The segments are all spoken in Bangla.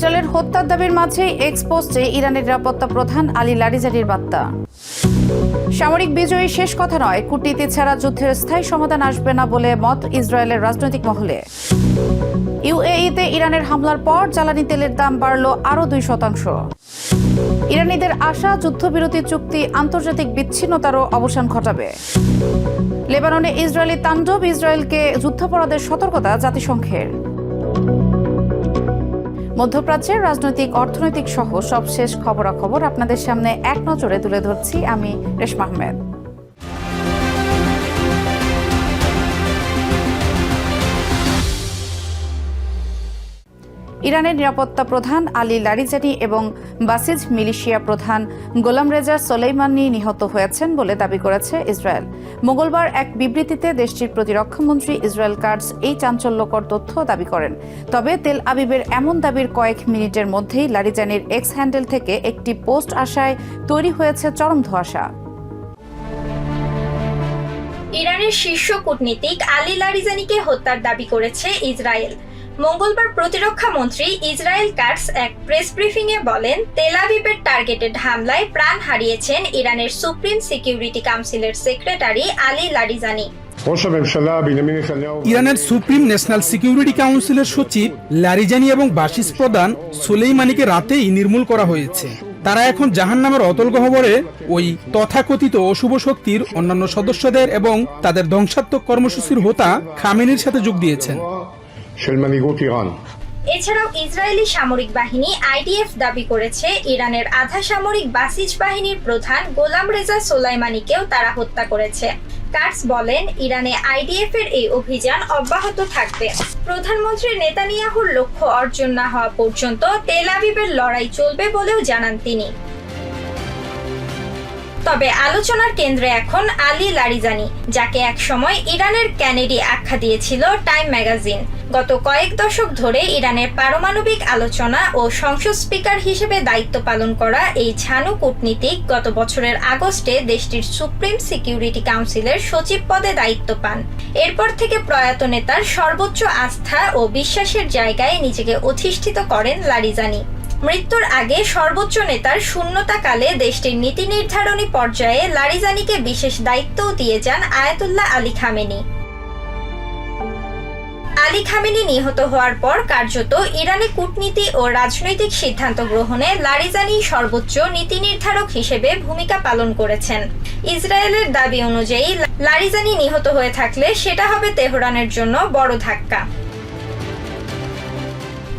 ইসরায়েলের হত্যার দাবির মাঝেই এক্স পোস্টে ইরানের নিরাপত্তা প্রধান আলী লারিজানির বার্তা। সামরিক বিজয়ী শেষ কথা নয়, কূটনীতি ছাড়া যুদ্ধের স্থায়ী সমাধান আসবে না বলে মত ইসরায়েলের রাজনৈতিক মহলে। ইউএইতে ইরানের হামলার পর জ্বালানি তেলের দাম বাড়ল আরও 2%। ইরানিদের আশা যুদ্ধবিরতি চুক্তি আন্তর্জাতিক বিচ্ছিন্নতারও অবসান ঘটাবে। লেবাননে ইসরায়েলি তাণ্ডব, ইসরায়েলকে যুদ্ধাপরাধের সতর্কতা জাতিসংঘের। মধ্যপ্রাচ্যের রাজনৈতিক, অর্থনৈতিক সহ সবশেষ খবরাখবর আপনাদের সামনে এক নজরে তুলে ধরছি আমি রেশমা আহমেদ। ইরানের নিরাপত্তা প্রধান আলী লারিজানি এবং বাসিজ মিলিশিয়া প্রধান গোলাম রেজা সোলেইমানি নিহত হয়েছেন বলে দাবি করেছে ইসরায়েল। মঙ্গলবার এক বিবৃতিতে দেশটির প্রতিরক্ষামন্ত্রী ইসরায়েল কাটজ এই চাঞ্চল্যকর তথ্য দাবি করেন। তবে তেল আবিবের এমন দাবির কয়েক মিনিটের মধ্যেই লারিজানির এক্স হ্যান্ডেল থেকে একটি পোস্ট আসায় তৈরি হয়েছে চরম ধোঁয়াশা। ইরানের শীর্ষ কূটনীতিক আলী লারিজানিকে হত্যার দাবি করেছে ইসরায়েল। মঙ্গলবার প্রতিরক্ষা মন্ত্রী ইসরায়েল কাটজ এক প্রেস ব্রিফিংয়ে বলেন, তেল আবিবের টার্গেটেড হামলায় প্রাণ হারিয়েছেন ইরানের সুপ্রিম সিকিউরিটি কাউন্সিলের সেক্রেটারি আলী লারিজানি। ইরানের সুপ্রিম ন্যাশনাল সিকিউরিটি কাউন্সিলের সচিব লারিজানি এবং বাসিস প্রধান সোলেইমানিকে রাতেই নির্মূল করা হয়েছে। তারা এখন জাহান্নামের অতল গহ্বরে ওই তথাকথিত অশুভ শক্তির অন্যান্য সদস্যদের এবং তাদের ধ্বংসাত্মক কর্মসূচির হোতা খামেনির সাথে যোগ দিয়েছেন। এছাড়াও ইসরায়েলি সামরিক বাহিনী আইডিএফ দাবি করেছে ইরানের আধা সামরিক বাসিজ বাহিনীর প্রধান গোলাম রেজা সোলাইমানিকেও তারা হত্যা করেছে। কাটজ বলেন, ইরানে আইডিএফ এর এই অভিযান অব্যাহত থাকবে। প্রধানমন্ত্রী নেতানিয়াহুর লক্ষ্য অর্জন না হওয়া পর্যন্ত তেল আবিবের লড়াই চলবে বলেও জানান তিনি। তবে আলোচনার কেন্দ্রে এখন আলী লারিজানি, যাকে একসময় ইরানের ক্যানেডি আখ্যা দিয়েছিল টাইম ম্যাগাজিন। গত কয়েক দশক ধরে ইরানের পারমাণবিক আলোচনা ও সংসদ স্পিকার হিসেবে দায়িত্ব পালন করা এই ঝানু কূটনীতিক গত বছরের আগস্টে দেশটির সুপ্রিম সিকিউরিটি কাউন্সিলের সচিব পদে দায়িত্ব পান। এরপর থেকে প্রয়াত নেতার সর্বোচ্চ আস্থা ও বিশ্বাসের জায়গায় নিজেকে অধিষ্ঠিত করেন লারিজানি। মৃত্যুর আগে সর্বোচ্চ নেতার শূন্যতাকালে দেশটির নীতি নির্ধারণী পর্যায়ে লারিজানিকে বিশেষ দায়িত্বও দিয়ে যান Ayatollah Ali Khamenei. Ali Khamenei নিহত হওয়ার পর কার্যত ইরানে কূটনীতি ও রাজনৈতিক সিদ্ধান্ত গ্রহণে লারিজানি সর্বোচ্চ নীতি নির্ধারক হিসেবে ভূমিকা পালন করেছেন। ইসরায়েলের দাবি অনুযায়ী লারিজানি নিহত হয়ে থাকলে সেটা হবে তেহরানের জন্য বড় ধাক্কা।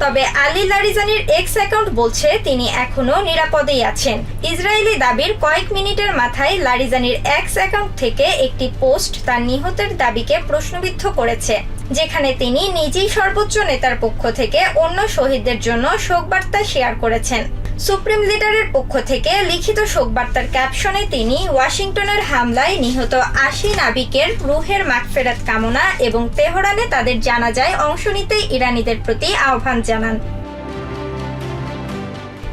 তবে আলী লারিজানির এক্স অ্যাকাউন্ট বলছে তিনি এখনো নিরাপদেই আছেন। ইসরায়েলি দাবির কয়েক মিনিটের মাথায় লারিজানির এক্স অ্যাকাউন্ট থেকে একটি পোস্ট তার নিহতের দাবিকে প্রশ্নবিদ্ধ করেছে, যেখানে তিনি নিজেই সর্বোচ্চ নেতার পক্ষ থেকে অন্য শহীদদের জন্য শোকবার্তা শেয়ার করেছেন। সুপ্রিম লিডারের পক্ষ থেকে লিখিত শোকবার্তার ক্যাপশনে তিনি ওয়াশিংটনের হামলায় নিহত ৮০ নাবিকের রুহের মাগফিরাত কামনা এবং তেহরানে তাদের জানাজায় অংশ নিতে ইরানিদের প্রতি আহ্বান জানান।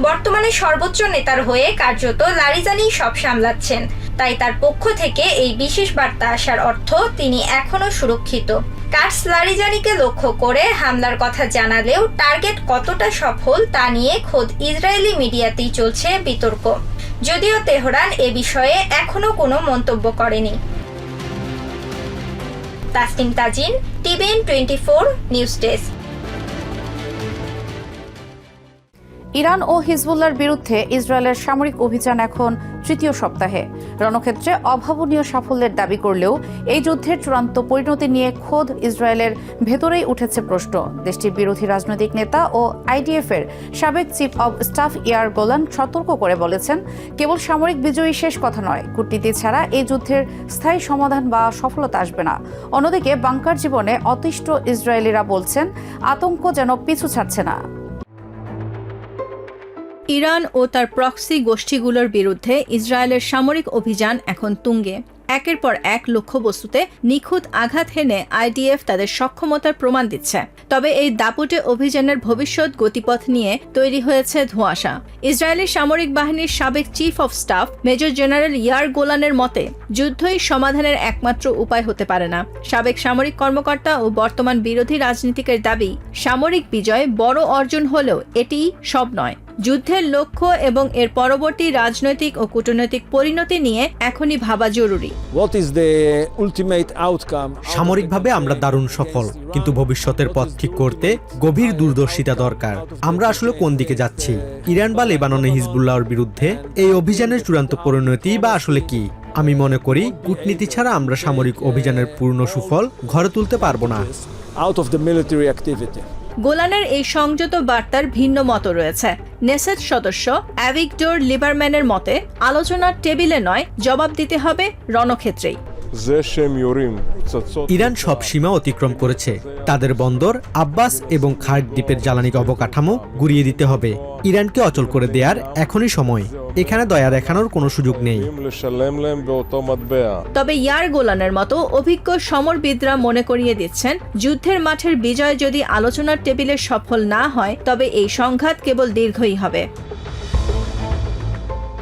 বর্তমানে সর্বোচ্চ নেতার হয়ে কার্যত লারিজানি সব সামলাচ্ছেন, তাই তার পক্ষ থেকে এই বিশেষ বার্তা আসার অর্থ তিনি এখনো সুরক্ষিত। কাটজ লারিজানিকে লক্ষ্য করে হামলার কথা জানালেও টার্গেট কতটা সফল তা নিয়ে খোদ ইসরায়েলি মিডিয়াতেই চলছে বিতর্ক, যদিও তেহরান এ বিষয়ে এখনো কোনো মন্তব্য করেনি। Tasnim Tajin, TVN 24 news desk. Iran ও হিজবুল্লাহর বিরুদ্ধে ইসরায়েলের সামরিক অভিযান এখন তৃতীয় সপ্তাহে। রণক্ষেত্রে অভাবনীয় সাফল্যের দাবি করলেও এই যুদ্ধের চূড়ান্ত পরিণতি নিয়ে খোদ ইসরায়েলের ভেতরেই উঠেছে প্রশ্ন। দেশটির বিরোধী রাজনৈতিক নেতা ও আইডিএফ এর সাবেক chief of staff year Golan সতর্ক করে বলেছেন, কেবল সামরিক বিজয়ী শেষ কথা নয়, কূটনীতি ছাড়া এই যুদ্ধের স্থায়ী সমাধান বা সফলতা আসবে না। অন্যদিকে বাংকার জীবনে অতিষ্ঠ ইসরায়েলিরা বলছেন, আতঙ্ক যেন পিছু ছাড়ছে না। ইরান ও তার প্রক্সি গোষ্ঠীগুলোর বিরুদ্ধে ইসরায়েলের সামরিক অভিযান এখন তুঙ্গে। একের পর এক লক্ষ্যবস্তুতে নিখুঁত আঘাত হেনে আইডিএফ তাদের সক্ষমতার প্রমাণ দিচ্ছে। তবে এই দাপুটে অভিযানের ভবিষ্যৎ গতিপথ নিয়ে তৈরি হয়েছে ধোঁয়াশা। ইসরায়েলি সামরিক বাহিনীর সাবেক chief of staff major general Yair গোলানের মতে যুদ্ধই সমাধানের একমাত্র উপায় হতে পারে না। সাবেক সামরিক কর্মকর্তা ও বর্তমান বিরোধী রাজনীতিকের দাবি, সামরিক বিজয় বড় অর্জন হলেও এটি সব নয়। যুদ্ধের লক্ষ্য এবং এর পরবর্তী রাজনৈতিক ও কূটনৈতিক পরিণতি নিয়ে এখনই ভাবা জরুরি। সামরিকভাবে আমরা দারুণ সফল, কিন্তু ভবিষ্যতের পথ ঠিক করতে গভীর দূরদর্শিতা দরকার। আমরা আসলে কোন দিকে যাচ্ছি? ইরান বা লেবাননে হিজবুল্লাহর বিরুদ্ধে এই অভিযানের চূড়ান্ত পরিণতি বা আসলে কি? আমি মনে করি কূটনীতি ছাড়া আমরা সামরিক অভিযানের পূর্ণ সুফল ঘরে তুলতে পারবো না। গোলানের এই সংযত বার্তার ভিন্ন মত রয়েছে। নেসেট সদস্য অ্যাভিগডোর লিবারম্যানের মতে, আলোচনার টেবিলে নয়, জবাব দিতে হবে রণক্ষেত্রেই। ইরান সব সীমা অতিক্রম করেছে। তাদের বন্দর, আব্বাস এবং খার্ক দ্বীপের জ্বালানি অবকাঠামো গুড়িয়ে দিতে হবে। ইরানকে অচল করে দেওয়ার এখনই সময়। এখানে দয়া দেখানোর কোনো সুযোগ নেই। তবে ইয়ার গোলানের মতো অভিজ্ঞ সমরবিদরা মনে করিয়ে দিচ্ছেন, যুদ্ধের মাঠের বিজয় যদি আলোচনার টেবিলে সফল না হয়, তবে এই সংঘাত কেবল দীর্ঘই হবে।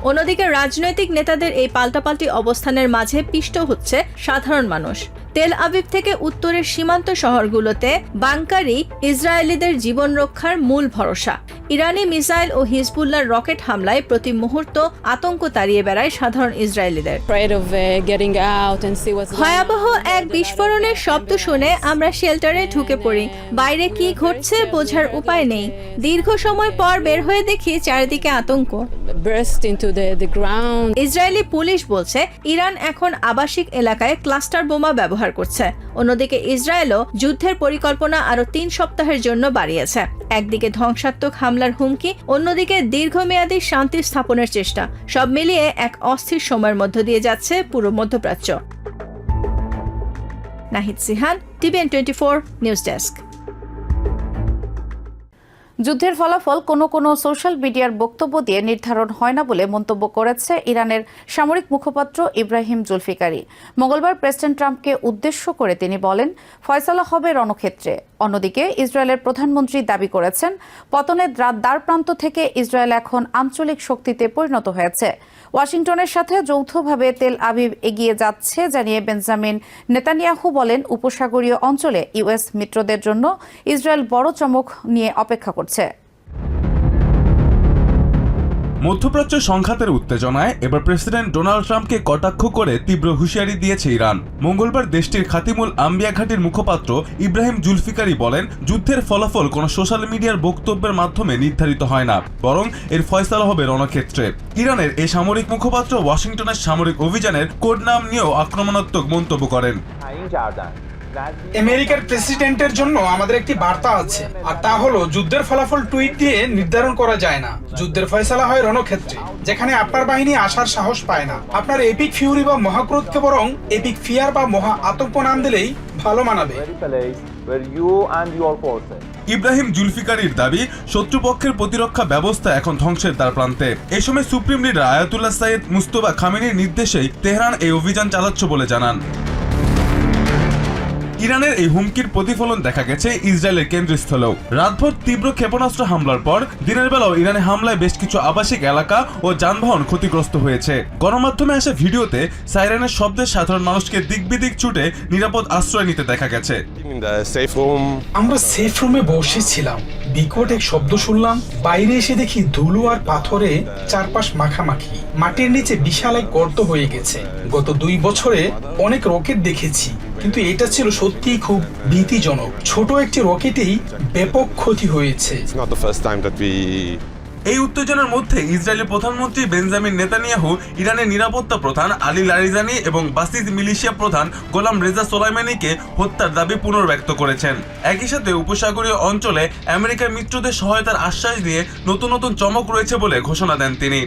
অন্যদিকে রাজনৈতিক নেতাদের এই পাল্টাপাল্টি অবস্থানের মাঝে পিষ্ট হচ্ছে সাধারণ মানুষ। তেল আবিব থেকে উত্তরের সীমান্ত শহরগুলোতে বাংকারই ইসরায়েলিদের জীবন রক্ষার মূল ভরসা। ইরানি মিসাইল ও হিজবুল্লাহর রকেট হামলায় প্রতি মুহূর্ত আতঙ্ক তাড়িয়ে বেড়ায় সাধারণ ইসরায়েলিদের। ভয়াবহ এক বিস্ফোরণের শব্দ শুনে আমরা শেল্টারে ঢুকে পড়ি। বাইরে কি ঘটছে বোঝার উপায় নেই। দীর্ঘ সময় পর বের হয়ে দেখি চারিদিকে আতঙ্ক। ইসরায়েলি পুলিশ বলছে, ইরান এখন আবাসিক এলাকায় ক্লাস্টার বোমা ব্যবহার করছে। অন্যদিকে ইসরায়েলও যুদ্ধের পরিকল্পনা আরো 3 সপ্তাহের জন্য বাড়িয়েছে। একদিকে ধ্বংসাত্মক হামলার হুমকি, অন্যদিকে দীর্ঘমেয়াদী শান্তি স্থাপনের চেষ্টা। সব মিলিয়ে এক অস্থির সময়ের মধ্য দিয়ে যাচ্ছে পুরো মধ্যপ্রাচ্য। Nahid Sihan, TVN 24 news desk. যুদ্ধের ফলাফল কোনো সোশ্যাল মিডিয়ার বক্তব্য দিয়ে নির্ধারণ হয় না বলে মন্তব্য করেছে ইরানের সামরিক মুখপাত্র ইব্রাহিম জুলফিকারি। মঙ্গলবার প্রেসিডেন্ট ট্রাম্পকে উদ্দেশ্য করে তিনি বলেন, ফয়সালা হবে রণক্ষেত্রে। অন্যদিকে ইসরায়েলের প্রধানমন্ত্রী দাবি করেছেন, পতনের দ্বারপ্রান্ত থেকে ইসরায়েল এখন আঞ্চলিক শক্তিতে পরিণত হয়েছে। ওয়াশিংটনের সাথে যৌথভাবে তেল আবিব এগিয়ে যাচ্ছে জানিয়ে বেঞ্জামিন নেতানিয়াহু বলেন, উপসাগরীয় অঞ্চলে ইউএস মিত্রদের জন্য ইসরায়েল বড় চমক নিয়ে অপেক্ষা করছে। মধ্যপ্রাচ্য সংঘাতের উত্তেজনায় এবার প্রেসিডেন্ট ডোনাল্ড ট্রাম্পকে কটাক্ষ করে তীব্র হুঁশিয়ারি দিয়েছে ইরান। মঙ্গলবার দেশটির খাতিমুল আম্বিয়া ঘাঁটির মুখপাত্র ইব্রাহিম জুলফিকারি বলেন, যুদ্ধের ফলাফল কোনো সোশ্যাল মিডিয়ার বক্তব্যের মাধ্যমে নির্ধারিত হয় না, বরং এর ফয়সালা হবে রণক্ষেত্রে। ইরানের এই সামরিক মুখপাত্র ওয়াশিংটনের সামরিক অভিযানের কোড নাম নিয়েও আক্রমণাত্মক মন্তব্য করেন। আমেরিকার প্রেসিডেন্টের জন্য আমাদের একটি বার্তা আছে, আর তা হলো যুদ্ধের ফলাফল টুইট দিয়ে নির্ধারণ করা যায় না। যুদ্ধের ফয়সালা হয় রণক্ষেত্রে, যেখানে আপনার বাহিনী আসার সাহস পায় না। আপনার এপিক ফিউরি বা মহাক্রোধকে বরং এপিক ফিয়ার বা মহা আতঙ্ক নাম দিলেই ভালো মানাবে। ইব্রাহিম জুলফিকারির দাবি, শত্রুপক্ষের প্রতিরক্ষা ব্যবস্থা এখন ধ্বংসের দ্বারপ্রান্তে। এই সময় supreme leader Ayatollah Sayyid Mustafa খামেনির নির্দেশেই তেহরান এই অভিযান চালাচ্ছে বলে জানান। ইরানের এই হুমকির প্রতিফলন দেখা গেছে ইসরায়েলের কেন্দ্রস্থলেও। রাতভর তীব্র ক্ষেপণাস্ত্র হামলার পর দিনের বেলাও ইরানে হামলায় বেশ কিছু আবাসিক এলাকা ও যানবাহন ক্ষতিগ্রস্ত হয়েছে। গণমাধ্যমে আসা ভিডিওতে সাইরেনের শব্দে সাধারণ মানুষকে দিক বিদিক ছুটে নিরাপদ আশ্রয় নিতে দেখা গেছে। আমরা সেফ রুমে বসেছিলাম, বিকট এক শব্দ শুনলাম। বাইরে এসে দেখি ধুলো আর পাথরে চারপাশ মাখামাখি। মাটির নিচে বিশাল এক গর্ত হয়ে গেছে। গত 2 বছরে অনেক রকেট দেখেছি, কিন্তু এটা ছিল সত্যিই খুব ভীতিজনক। ছোট একটি রকেটেই ব্যাপক ক্ষতি হয়েছে। এই উত্তেজনার মধ্যে ইসরায়েলের প্রধানমন্ত্রী বেঞ্জামিন নেতানিয়াহু ইরানের নিরাপত্তা প্রধান আলী লারিজানি এবং বাসিজ মিলিশিয়া প্রধান গোলাম রেজা সোলাইমানিকে হত্যার দাবি পুনর্ব্যক্ত করেছেন। একই সাথে উপসাগরীয় অঞ্চলে আমেরিকার মিত্রদের সহায়তার আশ্বাস দিয়ে নতুন নতুন চমক রয়েছে বলে ঘোষণা দেন তিনি।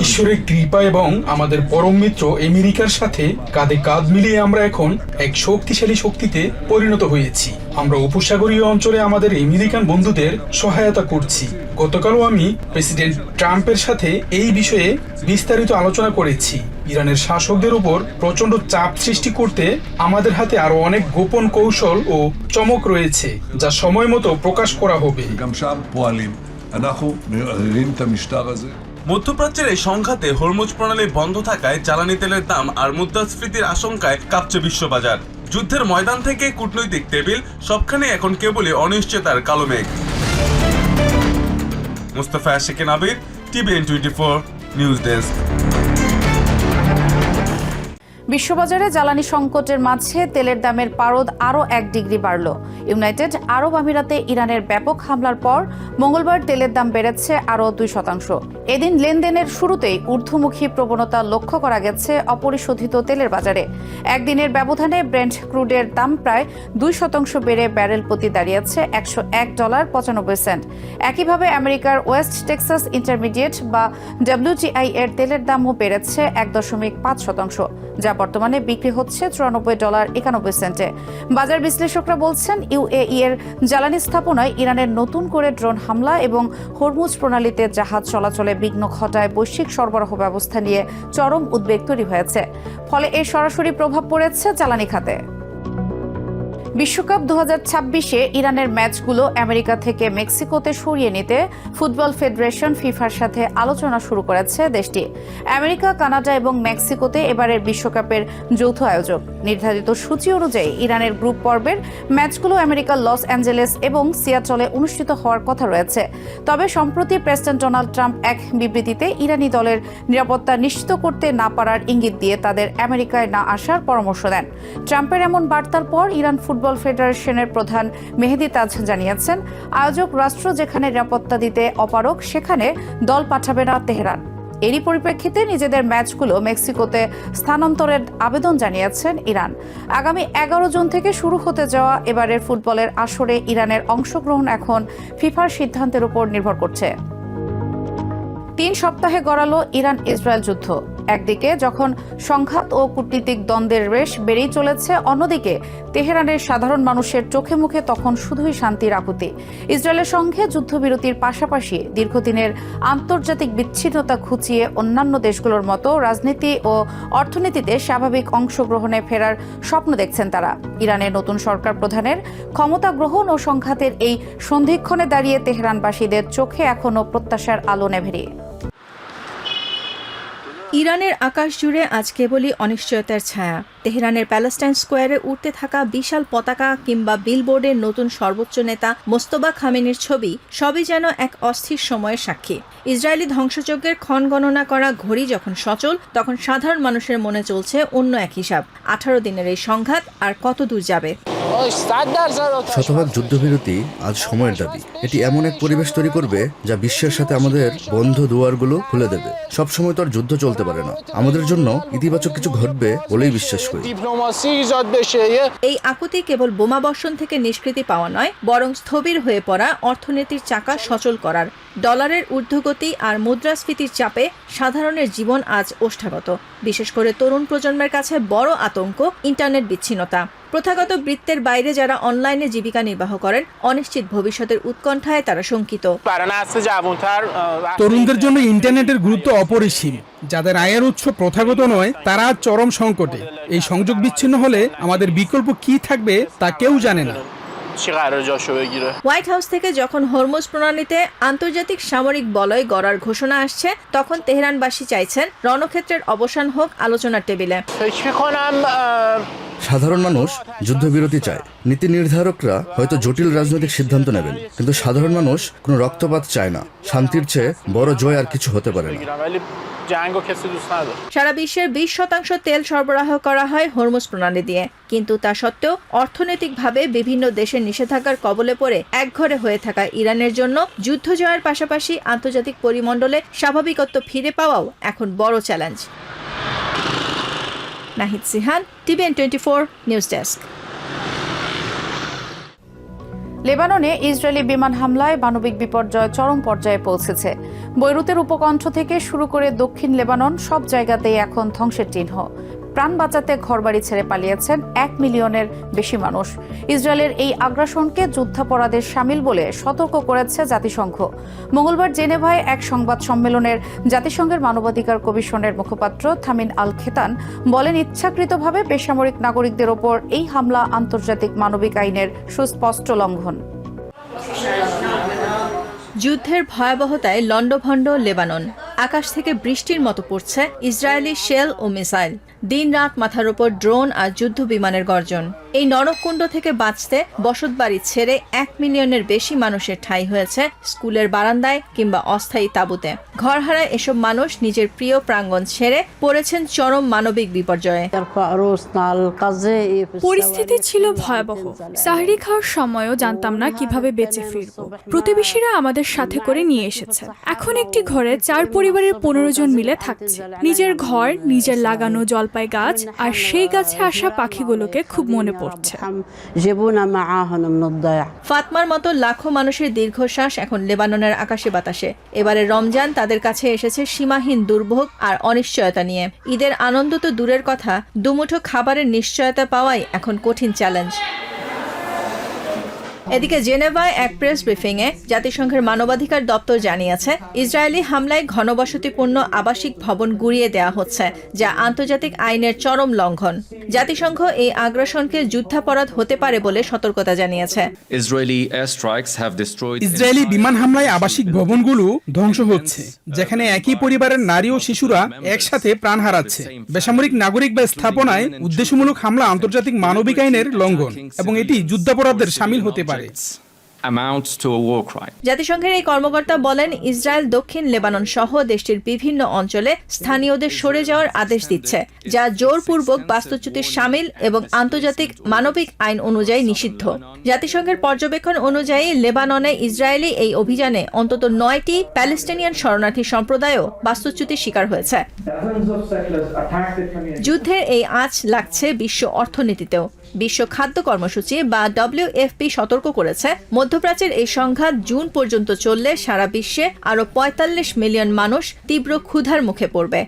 ঈশ্বরের কৃপা এবং আমাদের পরম মিত্র আমেরিকার সাথে কাঁধে কাঁধ মিলিয়ে আমরা এখন এক শক্তিশালী শক্তিতে পরিণত হয়েছি। আমরা উপসাগরীয় অঞ্চলে আমাদের আমেরিকান বন্ধুদের সহায়তা করছি। গতকালও আমি প্রেসিডেন্ট ট্রাম্পের সাথে এই বিষয়ে বিস্তারিত আলোচনা করেছি। ইরানের শাসকদের উপর প্রচন্ড চাপ সৃষ্টি করতে আমাদের হাতে আরো অনেক গোপন কৌশল ও চমক রয়েছে, যা সময় মতো প্রকাশ করা হবে। মধ্যপ্রাচ্যের এই সংঘাতে হরমুজ প্রণালী বন্ধ থাকায় জ্বালানি তেলের দাম আর মুদ্রাস্ফীতির আশঙ্কায় কাঁপছে বিশ্ববাজার। যুদ্ধের ময়দান থেকে কূটনৈতিক টেবিল সবখানে এখন কেবলই অনিশ্চয়তার কালো মেঘ। মুস্তাফা আশিকিন আবির, TVN 24 নিউজ ডেস্ক। বিশ্ববাজারে জ্বালানি সংকটের মাঝে তেলের দামের পারদ আরও 1 ডিগ্রি বাড়ল। ইউনাইটেড আরব আমিরাতে ইরানের ব্যাপক হামলার পর মঙ্গলবার তেলের দাম বেড়েছে আরও 2%। এদিন লেনদেনের শুরুতেই ঊর্ধ্বমুখী প্রবণতা লক্ষ্য করা গেছে অপরিশোধিত তেলের বাজারে। একদিনের ব্যবধানে ব্রেন্ট ক্রুডের দাম প্রায় 2% বেড়ে ব্যারেল প্রতি দাঁড়িয়েছে $101.95। একইভাবে আমেরিকার ওয়েস্ট টেক্সাস ইন্টারমিডিয়েট বা WTI এর তেলের দামও বেড়েছে 1.5%, যা বর্তমানে বিক্রি হচ্ছে $94.91। বাজার বিশ্লেষকরা বলছেন UAE এর জ্বালানি স্থাপনায় ইরানের নতুন করে ড্রোন হামলা এবং হরমুজ প্রণালীতে জাহাজ চলাচলে বিঘ্ন ঘটায় বৈশ্বিক সরবরাহ ব্যবস্থা নিয়ে চরম উদ্বেগ তৈরি হয়েছে। ফলে এর সরাসরি প্রভাব পড়েছে জ্বালানি খাতে। বিশ্বকাপ 2026-এ ইরানের ম্যাচগুলো আমেরিকা থেকে মেক্সিকোতে সরিয়ে নিতে ফুটবল ফেডারেশন ফিফার সাথে আলোচনা শুরু করেছে দেশটি। আমেরিকা, কানাডা এবং মেক্সিকোতে এবারের বিশ্বকাপের যৌথ আয়োজক। নির্ধারিত সূচি অনুযায়ী ইরানের গ্রুপ পর্বের ম্যাচগুলো আমেরিকার লস অ্যাঞ্জেলেস এবং সিয়াটলে অনুষ্ঠিত হওয়ার কথা রয়েছে। তবে সম্প্রতি প্রেসিডেন্ট ডোনাল্ড ট্রাম্প এক বিবৃতিতে ইরানি দলের নিরাপত্তা নিশ্চিত করতে না পারার ইঙ্গিত দিয়ে তাদের আমেরিকায় না আসার পরামর্শ দেন। ট্রাম্পের এমন বার্তার পর ইরান ফুটবল ফেডারেশনের প্রধান মেহেদি তাজ জানিয়েছেন, আয়োজক রাষ্ট্র যেখানে নিরাপত্তা দিতে অপারগ সেখানে দল পাঠাবে না তেহরান। এরই পরিপ্রেক্ষিতে নিজেদের ম্যাচগুলো মেক্সিকোতে স্থানান্তরের আবেদন জানিয়েছেন ইরান। আগামী 11 জুন থেকে শুরু হতে যাওয়া এবারের ফুটবলের আসরে ইরানের অংশগ্রহণ এখন ফিফার সিদ্ধান্তের উপর নির্ভর করছে। 3 সপ্তাহে গড়ালো ইরান ইসরায়েল যুদ্ধ। একদিকে যখন সংঘাত ও কূটনীতিক দ্বন্দ্বের রেশ বেড়েই চলেছে, অন্যদিকে তেহরানের সাধারণ মানুষের চোখে মুখে তখন শুধুই শান্তির আকুতি। ইসরায়েলের সঙ্গে যুদ্ধবিরতির পাশাপাশি দীর্ঘদিনের আন্তর্জাতিক বিচ্ছিন্নতা ঘুচিয়ে অন্যান্য দেশগুলোর মতো রাজনীতি ও অর্থনীতিতে স্বাভাবিক অংশগ্রহণে ফেরার স্বপ্ন দেখছেন তারা। ইরানের নতুন সরকার প্রধানের ক্ষমতা গ্রহণ ও সংঘাতের এই সন্ধিক্ষণে দাঁড়িয়ে তেহরানবাসীদের চোখে এখনো প্রত্যাশার আলো নেভেরি। ইরানের আকাশ জুড়ে আজ কেবলই অনিশ্চয়তার ছায়া। তেহরানের প্যালেস্টাইন স্কোয়ারে উঠতে থাকা বিশাল পতাকা কিংবা বিলবোর্ডের নতুন সর্বোচ্চ নেতা মোস্তফা খামেনির ছবি সবই যেন এক অস্থির সময়ের সাক্ষী। ইসরায়েলি ধ্বংসযজ্ঞের ক্ষণ গণনা করা ঘড়ি যখন সচল, তখন সাধারণ মানুষের মনে চলছে অন্য এক হিসাব। 18 দিনের এই সংঘাত আর কত দূর যাবে? শতভাগ যুদ্ধবিরতি আজ সময়ের দাবি। এটি এমন এক পরিবেশ তৈরি করবে যা বিশ্বের সাথে আমাদের বন্ধ দুয়ারগুলো খুলে দেবে। সবসময় তো আর যুদ্ধ চলতে পারে না। আমাদের জন্য ইতিবাচক কিছু ঘটবে বলেই বিশ্বাস করি। এই আকুতি কেবল বোমাবর্ষণ থেকে নিষ্কৃতি পাওয়া নয়, বরং স্থবির হয়ে পড়া অর্থনীতির চাকা সচল করার। ডলারের ঊর্ধ্বগতি আর মুদ্রাস্ফীতির চাপে সাধারণের জীবন আজ ওষ্ঠাগত। বিশেষ করে তরুণ প্রজন্মের কাছে বড় আতঙ্ক ইন্টারনেট বিচ্ছিন্নতা। প্রথাগত বৃত্তের বাইরে যারা অনলাইনে জীবিকা নির্বাহ করেন, অনিশ্চিত ভবিষ্যতের উৎকণ্ঠায় তারা শঙ্কিত। তরুণদের জন্য ইন্টারনেটের গুরুত্ব অপরিসীম। যাদের আয়ের উৎস প্রথাগত নয়, তারা চরম সংকটে। এই সংযোগ বিচ্ছিন্ন হলে আমাদের বিকল্প কি থাকবে তা কেউ জানে না। হোয়াইট হাউস থেকে যখন হরমুজ প্রণালীতে আন্তর্জাতিক সামরিক বলয় গড়ার ঘোষণা আসছে, তখন তেহরানবাসী চাইছেন রণক্ষেত্রের অবসান হোক আলোচনার টেবিলে। সাধারণ মানুষ যুদ্ধবিরতি চায়। নীতি নির্ধারকরা হয়তো জটিল রাজনৈতিক সিদ্ধান্ত নেবেন, কিন্তু সাধারণ মানুষ কোনো রক্তপাত চায় না। শান্তির চেয়ে বড় জয় আর কিছু হতে পারে না। সারা বিশ্বের 20% তেল সরবরাহ করা হয় হরমুজ প্রণালী দিয়ে, কিন্তু তা সত্ত্বেও অর্থনৈতিকভাবে বিভিন্ন দেশের নিষেধাজ্ঞার কবলে পড়ে একঘরে হয়ে থাকা ইরানের জন্য যুদ্ধ জয়ের পাশাপাশি আন্তর্জাতিক পরিমণ্ডলে স্বাভাবিকত্ব ফিরে পাওয়াও এখন বড় challenge. Nahid Sihan, TVN 24 news desk. লেবাননে ইসরায়েলি বিমান হামলায় মানবিক বিপর্যয় চরম পর্যায়ে পৌঁছেছে। বৈরুতের উপকণ্ঠ থেকে শুরু করে দক্ষিণ লেবানন সব জায়গাতেই এখন ধ্বংসের চিহ্ন। প্রাণ বাঁচাতে ঘরবাড়ি ছেড়ে পালিয়েছেন 1 মিলিয়নের বেশি মানুষ। ইসরায়েলের এই আগ্রাসনকে যুদ্ধাপরাধের শামিল বলে সতর্ক করেছে জাতিসংঘ। মঙ্গলবার জেনেভায় এক সংবাদ সম্মেলনের জাতিসংঘের মানবাধিকার কমিশনের মুখপাত্র থামিন আল খেতান বলেন, ইচ্ছাকৃতভাবে বেসামরিক নাগরিকদের ওপর এই হামলা আন্তর্জাতিক মানবিক আইনের সুস্পষ্ট লঙ্ঘন। যুদ্ধের ভয়াবহতায় লণ্ডভণ্ড লেবানন। আকাশ থেকে বৃষ্টির মতো পড়ছে ইসরায়েলি শেল ও মিসাইল। দিনরাত মাথার উপর ড্রোন আর যুদ্ধ বিমানের গর্জন। এই নরককুণ্ড থেকে বাঁচতে বসতবাড়ি ছেড়ে 1 মিলিয়নের বেশি মানুষের ঠাঁই হয়েছে স্কুলের বারান্দায় কিংবা অস্থায়ী তাঁবুতে। ঘরহারায় এসব মানুষ নিজের প্রিয় প্রাঙ্গণ ছেড়ে পড়েছেন চরম মানবিক বিপর্যয়ে। পরিস্থিতি ছিল ভয়াবহ। সাহরি খাওয়ার সময়ও জানতাম না কিভাবে বেঁচে ফিরব। প্রতিবেশীরা আমাদের সাথে করে নিয়ে এসেছে। এখন একটি ঘরে 4 পরিবারের 15 জন মিলে থাকছে। নিজের ঘর, নিজের লাগানো জলপাই গাছ আর সেই গাছে আসা পাখিগুলোকে খুব মনে পড়ছে। ফাতমার মতো লাখো মানুষের দীর্ঘশ্বাস এখন লেবাননের আকাশে বাতাসে। এবারে রমজান তাদের কাছে এসেছে সীমাহীন দুর্ভোগ আর অনিশ্চয়তা নিয়ে। ঈদের আনন্দ তো দূরের কথা, দুমুঠো খাবারের নিশ্চয়তা পাওয়াই এখন কঠিন চ্যালেঞ্জ। এদিকে জেনেভায় এক প্রেস ব্রিফিংয়ে জাতিসংঘের মানবাধিকার দপ্তর জানিয়েছে, ইসরায়েলি হামলায় ঘনবসতিপূর্ণ আবাসিক ভবন গুঁড়িয়ে দেওয়া হচ্ছে, যা আন্তর্জাতিক আইনের চরম লঙ্ঘন। জাতিসংঘ এই আগ্রাসনকে যুদ্ধাপরাধ হতে পারে বলে সতর্কতা জানিয়েছে। ইসরায়েলি বিমান হামলায় আবাসিক ভবনগুলো ধ্বংস হচ্ছে, যেখানে একই পরিবারের নারী ও শিশুরা একসাথে প্রাণ হারাচ্ছে। বেসামরিক নাগরিক বা স্থাপনায় উদ্দেশ্যমূলক হামলা আন্তর্জাতিক মানবিক আইনের লঙ্ঘন এবং এটি যুদ্ধাপরাধের শামিল হতে পারে। জাতিসংঘের এই কর্মকর্তা বলেন, ইসরায়েল দক্ষিণ লেবানন সহ দেশটির বিভিন্ন অঞ্চলে স্থানীয়দের সরে যাওয়ার আদেশ দিচ্ছে, যা জোরপূর্বক বাস্তুচ্যুতির শামিল এবং আন্তর্জাতিক মানবিক আইন অনুযায়ী নিষিদ্ধ। জাতিসংঘের পর্যবেক্ষণ অনুযায়ী লেবাননে ইসরায়েলি এই অভিযানে অন্তত 9টি প্যালেস্টিনিয়ান শরণার্থী সম্প্রদায়ও বাস্তুচ্যুতির শিকার হয়েছে। যুদ্ধের এই আঁচ লাগছে বিশ্ব অর্থনীতিতেও। বিশ্ব খাদ্য কর্মসূচি বা WFP সতর্ক করেছে, মধ্যপ্রাচ্যের এই সংঘাত জুন পর্যন্ত চললে সারা বিশ্বে আরো 45 মিলিয়ন মানুষ তীব্র ক্ষুধার মুখে পড়বে।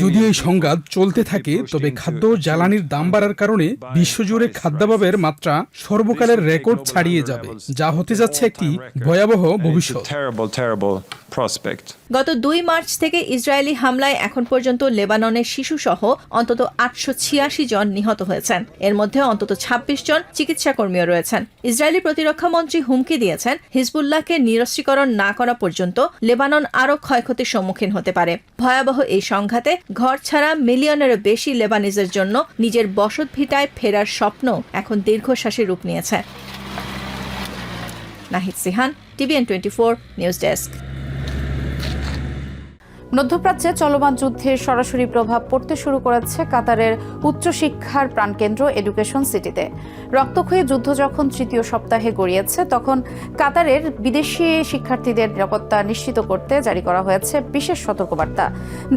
যদি এই সংঘাত চলতে থাকে, তবে খাদ্য ও জ্বালানির দাম বাড়ার কারণে বিশ্বজুড়ে খাদ্যাভাবের মাত্রা সর্বকালের রেকর্ড ছাড়িয়ে যাবে, যা হতে যাচ্ছে একটি ভয়াবহ ভবিষ্যৎ। গত 2 মার্চ থেকে ইসরায়েলি হামলায় এখন পর্যন্ত লেবাননের শিশু সহ অন্তত 886 জন নিহত হয়েছেন। এর মধ্যে অন্তত 26 জন চিকিৎসা কর্মীও রয়েছেন। ইসরায়েলি প্রতিরক্ষা মন্ত্রী হুমকি দিয়েছেন, হিজবুল্লাহকে নিরস্ত্রীকরণ না করা পর্যন্ত লেবানন আরও ক্ষয়ক্ষতির সম্মুখীন হতে পারে। ভয়াবহ এই সংঘাতে ঘর ছাড়া মিলিয়নেরও বেশি লেবানিজের জন্য নিজের বসতভিটায় ফেরার স্বপ্ন এখন দীর্ঘশ্বাসে রূপ নিয়েছে। Nahid Sihan, TVN 24 news desk. মধ্যপ্রাচ্যে চলমান যুদ্ধের সরাসরি প্রভাব পড়তে শুরু করেছে কাতারের উচ্চশিক্ষার প্রাণকেন্দ্র এডুকেশন সিটিতে। রক্তক্ষয়ী যুদ্ধ যখন 3য় সপ্তাহে গড়িয়েছে, তখন কাতারের বিদেশি শিক্ষার্থীদের নিরাপত্তা নিশ্চিত করতে জারি করা হয়েছে বিশেষ সতর্কবার্তা।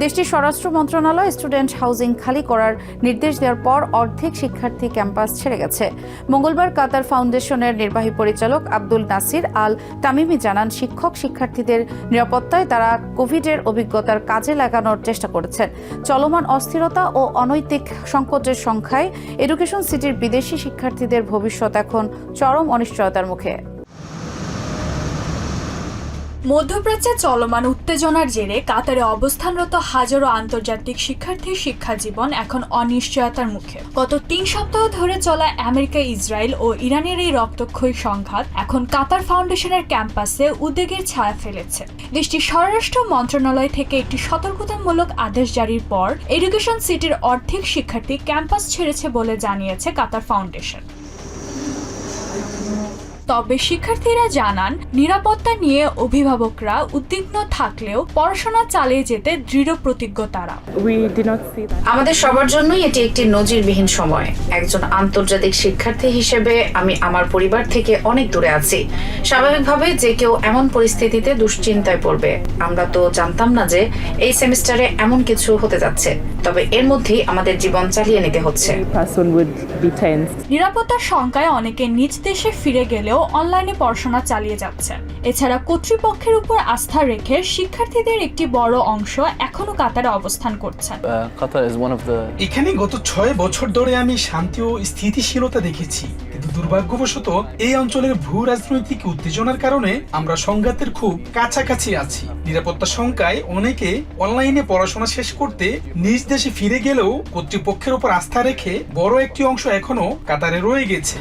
দেশটির স্বরাষ্ট্র মন্ত্রণালয় স্টুডেন্ট হাউজিং খালি করার নির্দেশ দেওয়ার পর অর্ধেক শিক্ষার্থী ক্যাম্পাস ছেড়ে গেছে। মঙ্গলবার কাতার ফাউন্ডেশনের নির্বাহী পরিচালক আব্দুল নাসির আল তামিমি জানান, শিক্ষার্থীদের নিরাপত্তায় তারা কোভিডের অভিজ্ঞতার কাজে লাগানোর চেষ্টা করেছেন। চলমান অস্থিরতা ও অনৈতিক সংকটের সংখ্যায় এডুকেশন সিটির বিদেশি শিক্ষার্থীদের ভবিষ্যৎ এখন চরম অনিশ্চয়তার মুখে। মধ্যপ্রাচ্যে চলমান উত্তেজনার জেরে কাতারে অবস্থানরত হাজারো আন্তর্জাতিক শিক্ষার্থীর শিক্ষা জীবন এখন অনিশ্চয়তার মুখে। গত 3 সপ্তাহ ধরে চলা আমেরিকা, ইসরায়েল ও ইরানের এই রক্তক্ষয়ী সংঘাত এখন কাতার ফাউন্ডেশনের ক্যাম্পাসে উদ্বেগের ছায়া ফেলেছে। দেশটির স্বরাষ্ট্র মন্ত্রণালয় থেকে একটি সতর্কতামূলক আদেশ জারির পর এডুকেশন সিটির অর্ধেক শিক্ষার্থী ক্যাম্পাস ছেড়েছে বলে জানিয়েছে কাতার ফাউন্ডেশন। তবে শিক্ষার্থীরা জানান, নিরাপত্তা নিয়ে অভিভাবকরা উদ্বিগ্ন থাকলেও পড়াশোনা চালিয়ে যেতে দৃঢ় প্রতিজ্ঞ তারা। আমাদের সবার জন্যই এটি একটি নজিরবিহীন সময়। একজন আন্তর্জাতিক শিক্ষার্থী হিসেবে আমি আমার পরিবার থেকে অনেক দূরে আছি। স্বাভাবিকভাবে যে কেউ এমন পরিস্থিতিতে দুশ্চিন্তায় পড়বে। আমরা তো জানতাম না যে এই সেমিস্টারে এমন কিছু হতে যাচ্ছে, তবে এর মধ্যেই আমাদের জীবন চালিয়ে নিতে হচ্ছে। নিরাপত্তার শঙ্কায় অনেকে নিজ দেশে ফিরে গেলেও হলেও অনলাইনে পড়াশোনা চালিয়ে যাচ্ছে। এছাড়া কর্তৃপক্ষের উপর আস্থা রেখে শিক্ষার্থীদের একটি বড় অংশ এখনো কাতারে অবস্থান করছেন। এখানে গত 6 বছর ধরে আমি শান্তি ও স্থিতিশীলতা দেখেছি, কিন্তু দুর্ভাগ্যবশত এই অঞ্চলের ভূ রাজনৈতিক উত্তেজনার কারণে আমরা সংঘাতের খুব কাছাকাছি আছি। নিরাপত্তা শঙ্কায় অনেকে অনলাইনে পড়াশোনা শেষ করতে নিজ দেশে ফিরে গেলেও কর্তৃপক্ষের উপর আস্থা রেখে বড় একটি অংশ এখনো কাতারে রয়ে গেছে।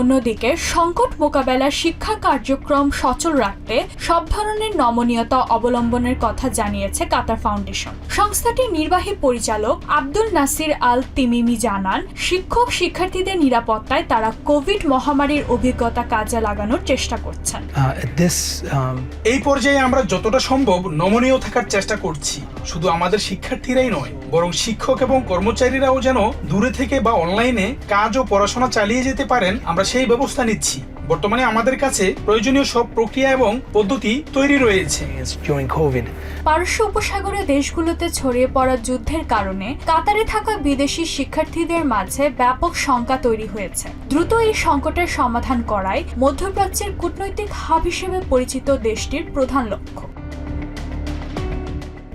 অন্যদিকে সংকট মোকাবেলার শিক্ষা কার্যক্রম সচল রাখতে সব ধরনের নমনীয়তা অবলম্বনের কথা জানিয়েছে কাতার ফাউন্ডেশন। সংস্থাটির নির্বাহী পরিচালক আব্দুল নাসির আল তিমিমি জানান, শিক্ষক শিক্ষার্থীদের নিরাপত্তায় তারা কোভিড মহামারীর অভিজ্ঞতা কাজে লাগানোর চেষ্টা করছেন। এই পর্যায়ে আমরা যতটা সম্ভব নমনীয় থাকার চেষ্টা করছি। শুধু আমাদের শিক্ষার্থীরাই নয়, বরং শিক্ষক এবং কর্মচারীরাও যেন দূরে থেকে বা অনলাইনে কাজ ও পড়াশোনা চালিয়ে যেতে পারেন, আমরা সেই ব্যবস্থা নিচ্ছি। বর্তমানে আমাদের কাছে প্রয়োজনীয় সব প্রক্রিয়া এবং পদ্ধতি তৈরি রয়েছে। পারস্য উপসাগরের দেশগুলোতে ছড়িয়ে পড়া যুদ্ধের কারণে কাতারে থাকা বিদেশি শিক্ষার্থীদের মাঝে ব্যাপক শঙ্কা তৈরি হয়েছে। দ্রুত এই সংকটের সমাধান করাই মধ্যপ্রাচ্যের কূটনৈতিক হাব হিসেবে পরিচিত দেশটির প্রধান লক্ষ্য।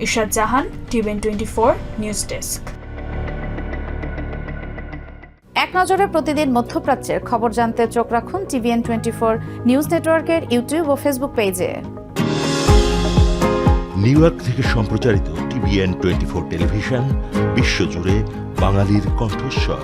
ইশরাত জাহান, টিভিএন 24 নিউজ ডেস্ক। এক নজরে প্রতিদিন মধ্যপ্রাচ্যের খবর জানতে চোখ রাখুন টিভিএন 24 নিউজ নেটওয়ার্কের ইউটিউব ও ফেসবুক পেজে। নিউ ইয়র্ক থেকে সম্প্রচারিত টিভিএন 24 টেলিভিশন বিশ্বজুড়ে বাঙালির কণ্ঠস্বর।